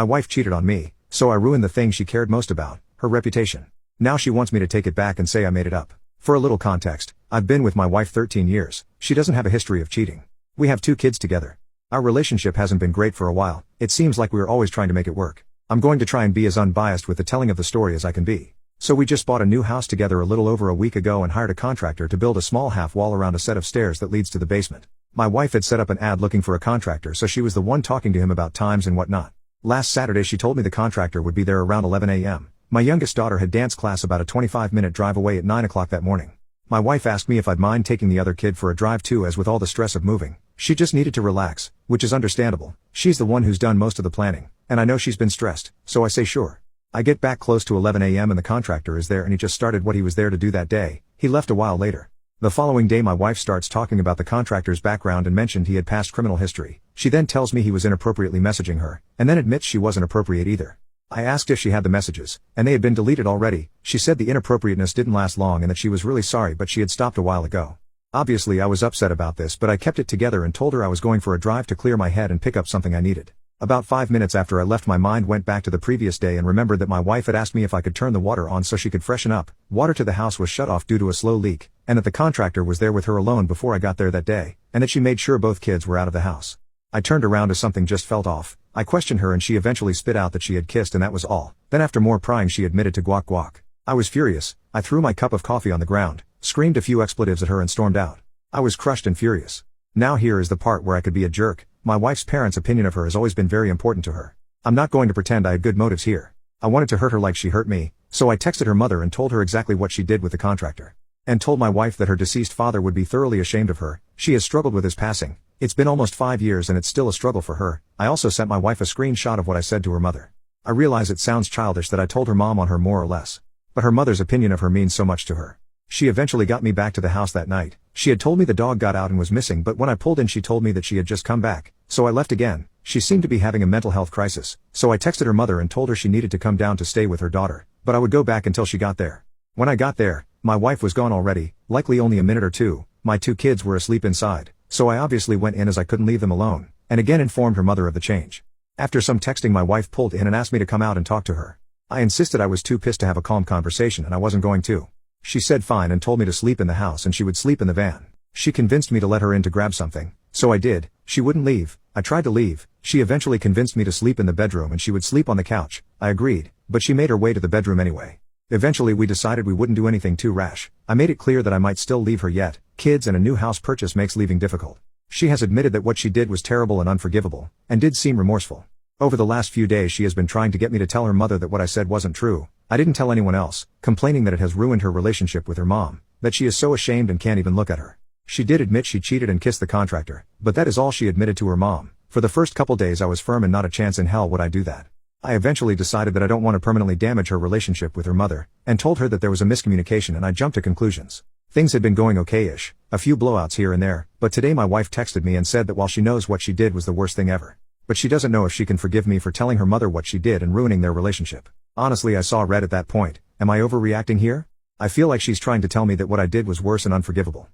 My wife cheated on me, so I ruined the thing she cared most about, her reputation. Now she wants me to take it back and say I made it up. For a little context, I've been with my wife 13 years, she doesn't have a history of cheating. We have 2 kids together. Our relationship hasn't been great for a while, it seems like we are always trying to make it work. I'm going to try and be as unbiased with the telling of the story as I can be. So we just bought a new house together a little over a week ago and hired a contractor to build a small half wall around a set of stairs that leads to the basement. My wife had set up an ad looking for a contractor, so she was the one talking to him about times and whatnot. Last Saturday she told me the contractor would be there around 11 a.m. My youngest daughter had dance class about a 25-minute drive away at 9 o'clock that morning. My wife asked me if I'd mind taking the other kid for a drive too, as with all the stress of moving, she just needed to relax, which is understandable. She's the one who's done most of the planning, and I know she's been stressed, so I say sure. I get back close to 11 a.m. and the contractor is there and he just started what he was there to do that day. He left a while later. The following day my wife starts talking about the contractor's background and mentioned he had past criminal history. She then tells me he was inappropriately messaging her, and then admits she wasn't appropriate either. I asked if she had the messages, and they had been deleted already. She said the inappropriateness didn't last long and that she was really sorry but she had stopped a while ago. Obviously I was upset about this, but I kept it together and told her I was going for a drive to clear my head and pick up something I needed. About 5 minutes after I left, my mind went back to the previous day and remembered that my wife had asked me if I could turn the water on so she could freshen up. Water to the house was shut off due to a slow leak, and that the contractor was there with her alone before I got there that day, and that she made sure both kids were out of the house. I turned around as something just felt off. I questioned her and she eventually spit out that she had kissed and that was all. Then after more prying she admitted to guac guac. I was furious. I threw my cup of coffee on the ground, screamed a few expletives at her and stormed out. I was crushed and furious. Now here is the part where I could be a jerk. My wife's parents' opinion of her has always been very important to her. I'm not going to pretend I had good motives here. I wanted to hurt her like she hurt me, so I texted her mother and told her exactly what she did with the contractor. And told my wife that her deceased father would be thoroughly ashamed of her. She has struggled with his passing. It's been almost 5 years and it's still a struggle for her. I also sent my wife a screenshot of what I said to her mother. I realize it sounds childish that I told her mom on her more or less. But her mother's opinion of her means so much to her. She eventually got me back to the house that night. She had told me the dog got out and was missing, but when I pulled in she told me that she had just come back, so I left again. She seemed to be having a mental health crisis, so I texted her mother and told her she needed to come down to stay with her daughter, but I would go back until she got there. When I got there, my wife was gone already, likely only a minute or two. My 2 kids were asleep inside, so I obviously went in as I couldn't leave them alone, and again informed her mother of the change. After some texting my wife pulled in and asked me to come out and talk to her. I insisted I was too pissed to have a calm conversation and I wasn't going to. She said fine and told me to sleep in the house and she would sleep in the van. She convinced me to let her in to grab something, so I did. She wouldn't leave. I tried to leave. She eventually convinced me to sleep in the bedroom and she would sleep on the couch. I agreed, but she made her way to the bedroom anyway. Eventually we decided we wouldn't do anything too rash. I made it clear that I might still leave her yet. Kids and a new house purchase makes leaving difficult. She has admitted that what she did was terrible and unforgivable, and did seem remorseful. Over the last few days she has been trying to get me to tell her mother that what I said wasn't true. I didn't tell anyone else, complaining that it has ruined her relationship with her mom, that she is so ashamed and can't even look at her. She did admit she cheated and kissed the contractor, but that is all she admitted to her mom. For the first couple days I was firm and not a chance in hell would I do that. I eventually decided that I don't want to permanently damage her relationship with her mother, and told her that there was a miscommunication and I jumped to conclusions. Things had been going okay-ish, a few blowouts here and there, but today my wife texted me and said that while she knows what she did was the worst thing ever, but she doesn't know if she can forgive me for telling her mother what she did and ruining their relationship. Honestly, I saw red at that point. Am I overreacting here? I feel like she's trying to tell me that what I did was worse and unforgivable.